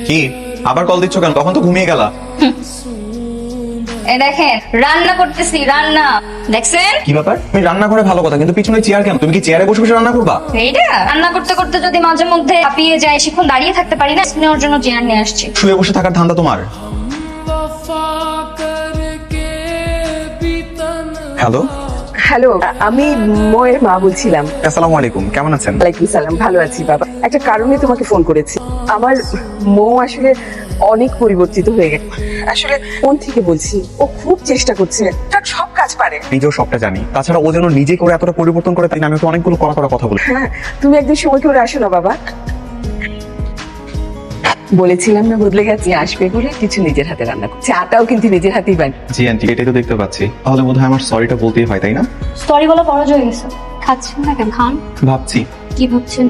কি আবার কল দিচ্ছ কেন? তখন তো ঘুমিয়ে গেলা। এই দেখেন রান্না করতেছি, রান্না দেখছেন? কি ব্যাপার? তুমি রান্না করে ভালো কথা, কিন্তু পিছনে চেয়ার কেন? তুমি কি চেয়ারে বসে বসে রান্না করবা? এইটা রান্না করতে করতে যদি মাঝে মধ্যে হাঁপিয়ে যায়, সেক্ষণ দাঁড়িয়ে থাকতে পারি না, নেওয়ার জন্য চেয়ার নিয়ে আসছি। শুয়ে বসে থাকার ধান্দা তোমার? হ্যালো, হ্যালো, আমি ময়ের মা বলছিলাম। আসসালামু আলাইকুম, কেমন আছেন? ওয়ালাইকুম সালাম, ভালো আছি বাবা। একটা কারণে তোমাকে ফোন করেছি। আমার মৌ আসলে অনেক পরিবর্তিত হয়ে গেছে। আসলে মন থেকে বলছি, ও খুব চেষ্টা করছে, তার সব কাজ পারে। নিজেও সবটা জানি, তাছাড়া ও যেন নিজে করে এতটা পরিবর্তন করে, তাই না? আমি ওকে অনেকগুলো কড়া কথা বলি। হ্যাঁ, তুমি একদিন সময় করে আসো না বাবা। বলেছিলাম না বদলে গেছে, আসবে বলে কিছু নিজের হাতে রান্না করছে, চাটাও কিন্তু নিজের হাতেই বানি। জি আন্টি, এটাই তো দেখতে পাচ্ছি। তাহলে বোধহয় আমার সরিটা বলতেই হয়, তাই না? সরি বলা পরাজয় হয়ে গেছে। খাচ্ছেন না কেন? খান। ভাবছি। কি ভাবছেন?